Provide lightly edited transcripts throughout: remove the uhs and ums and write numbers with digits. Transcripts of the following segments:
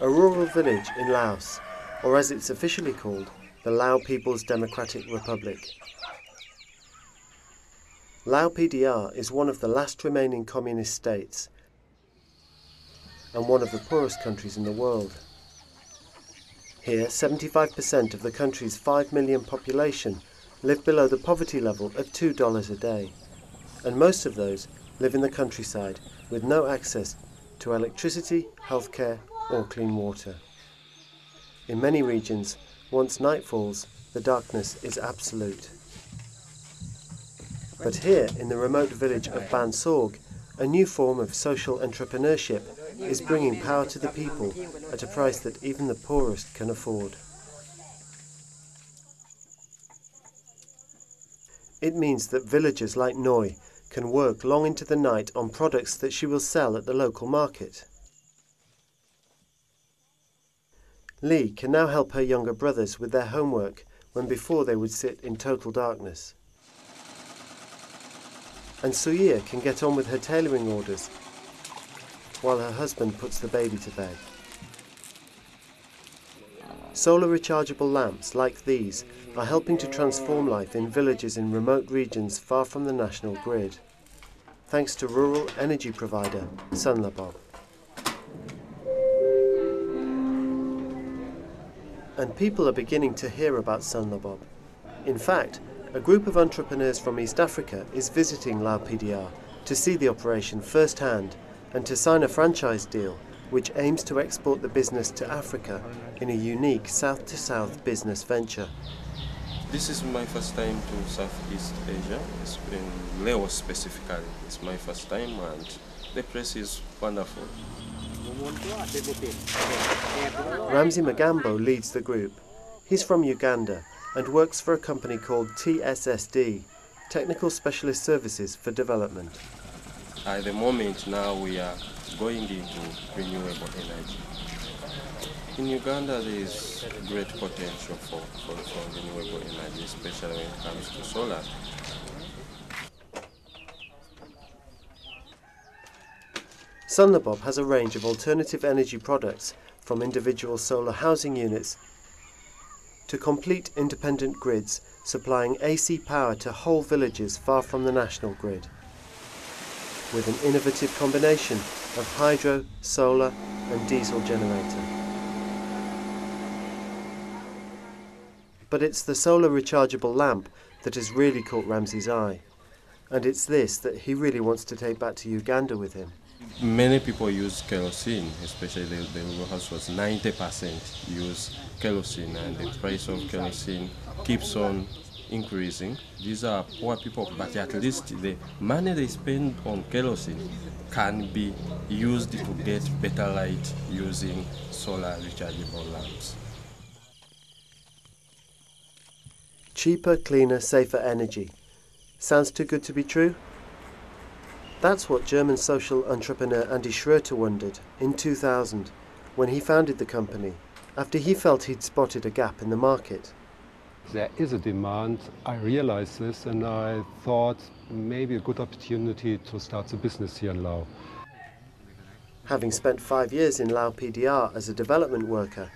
a rural village in Laos, or as it's officially called, the Lao People's Democratic Republic. Lao PDR is one of the last remaining communist states and one of the poorest countries in the world. Here, 75% of the country's 5 million population live below the poverty level of $2 a day, and most of those live in the countryside with no access to electricity, healthcare or clean water. In many regions, once night falls, the darkness is absolute. But here, in the remote village of Ban Sorg, a new form of social entrepreneurship is bringing power to the people at a price that even the poorest can afford. It means that villagers like Noi can work long into the night on products that she will sell at the local market. Lee can now help her younger brothers with their homework when before they would sit in total darkness. And Suyia can get on with her tailoring orders while her husband puts the baby to bed. Solar rechargeable lamps like these are helping to transform life in villages in remote regions far from the national grid, thanks to rural energy provider Sunlabob. And people are beginning to hear about Sunlabob. In fact, a group of entrepreneurs from East Africa is visiting Lao PDR to see the operation firsthand and to sign a franchise deal which aims to export the business to Africa in a unique south-to-south business venture. This is my first time to Southeast Asia, it's in Laos specifically. It's my first time and the place is wonderful. Ramsey Magambo leads the group. He's from Uganda and works for a company called TSSD, Technical Specialist Services for Development. At the moment now we are going into renewable energy. In Uganda there is great potential for renewable energy, especially when it comes to solar. Sunlabob has a range of alternative energy products, from individual solar housing units to complete independent grids supplying AC power to whole villages far from the national grid, with an innovative combination of hydro, solar and diesel generator. But it's the solar rechargeable lamp that has really caught Ramsey's eye, and it's this that he really wants to take back to Uganda with him. Many people use kerosene, especially the rural households. 90% use kerosene, and the price of kerosene keeps on increasing. These are poor people, but at least the money they spend on kerosene can be used to get better light using solar rechargeable lamps. Cheaper, cleaner, safer energy. Sounds too good to be true? That's what German social entrepreneur Andy Schroeter wondered in 2000 when he founded the company, after he felt he'd spotted a gap in the market. There is a demand, I realized this, and I thought maybe a good opportunity to start a business here in Laos. Having spent 5 years in Lao PDR as a development worker,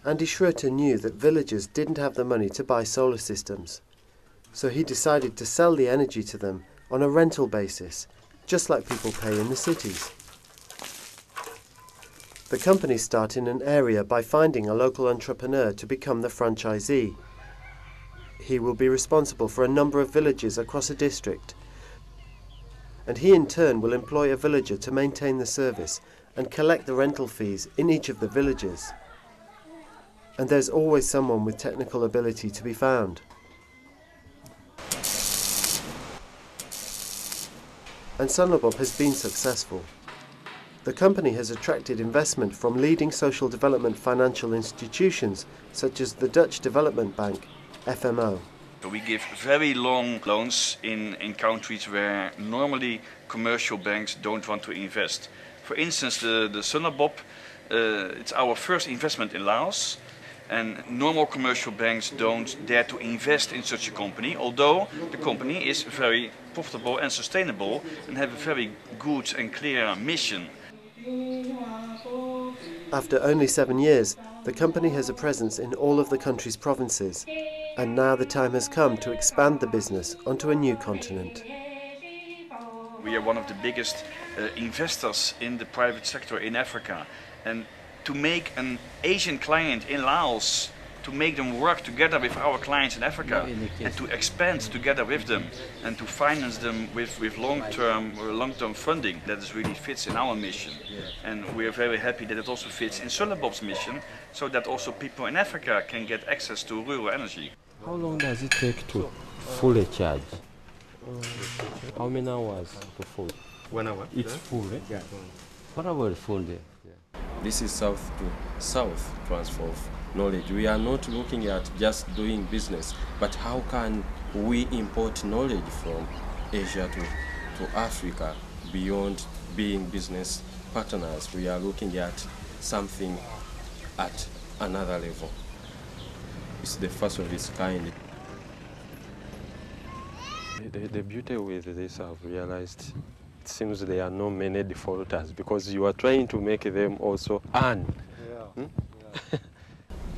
Andy Schroeter knew that villagers didn't have the money to buy solar systems. So he decided to sell the energy to them on a rental basis, just like people pay in the cities. The company starts in an area by finding a local entrepreneur to become the franchisee. He will be responsible for a number of villages across a district, and he in turn will employ a villager to maintain the service and collect the rental fees in each of the villages. And there's always someone with technical ability to be found. And Sunlabob has been successful. The company has attracted investment from leading social development financial institutions such as the Dutch Development Bank, FMO. We give very long loans in countries where normally commercial banks don't want to invest. For instance, the Sunlabob, it's our first investment in Laos. And normal commercial banks don't dare to invest in such a company, although the company is very profitable and sustainable and have a very good and clear mission. After only 7 years, the company has a presence in all of the country's provinces, and now the time has come to expand the business onto a new continent. We are one of the biggest investors in the private sector in Africa, and to make an Asian client in Laos, to make them work together with our clients in Africa and to expand together with them and to finance them with long-term funding, that is really fits in our mission. And we are very happy that it also fits in Sunlabob's mission, so that also people in Africa can get access to rural energy. How long does it take to fully charge? How many hours to full? 1 hour. It's full, eh? Yeah. What about full day? Yeah. This is south to south transfer of knowledge. We are not looking at just doing business, but how can we import knowledge from Asia to Africa beyond being business partners? We are looking at something at another level. It's the first of its kind. The beauty with this, I've realized, it seems there are no many defaulters because you are trying to make them also earn. Yeah. Yeah.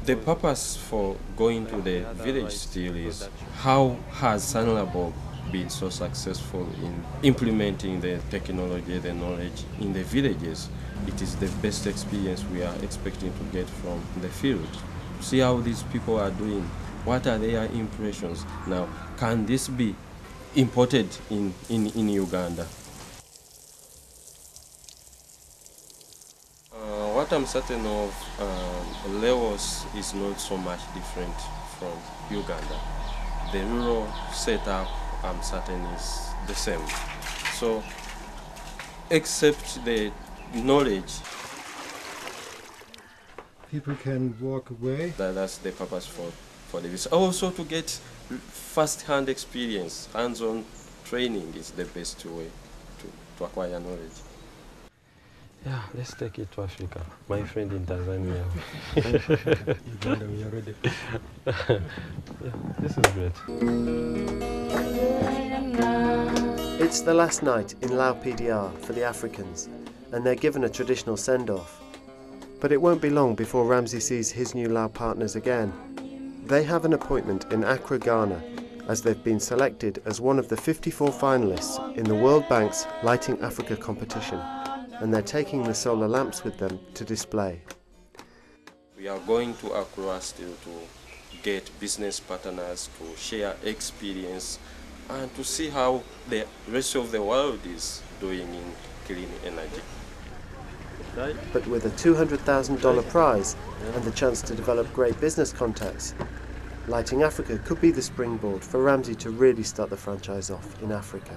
The purpose for going to the village still is how has Sunlabob been so successful in implementing the technology, the knowledge in the villages. It is the best experience we are expecting to get from the field. See how these people are doing. What are their impressions? Now, can this be imported in Uganda? What I'm certain of, Laos is not so much different from Uganda. The rural setup, I'm certain, is the same. So, except the knowledge, people can walk away. that's the purpose for the visit. Also to get first-hand experience, hands-on training is the best way to acquire knowledge. Yeah, let's take it to Africa. My friend in Tanzania. Uganda, we are ready. Yeah, this is great. It's the last night in Lao PDR for the Africans, and they're given a traditional send-off. But it won't be long before Ramsey sees his new Lao partners again. They have an appointment in Accra, Ghana, as they've been selected as one of the 54 finalists in the World Bank's Lighting Africa competition, and they're taking the solar lamps with them to display. We are going to Accra still to get business partners, to share experience, and to see how the rest of the world is doing in clean energy. Right? But with a $200,000 prize and the chance to develop great business contacts, Lighting Africa could be the springboard for Ramsey to really start the franchise off in Africa.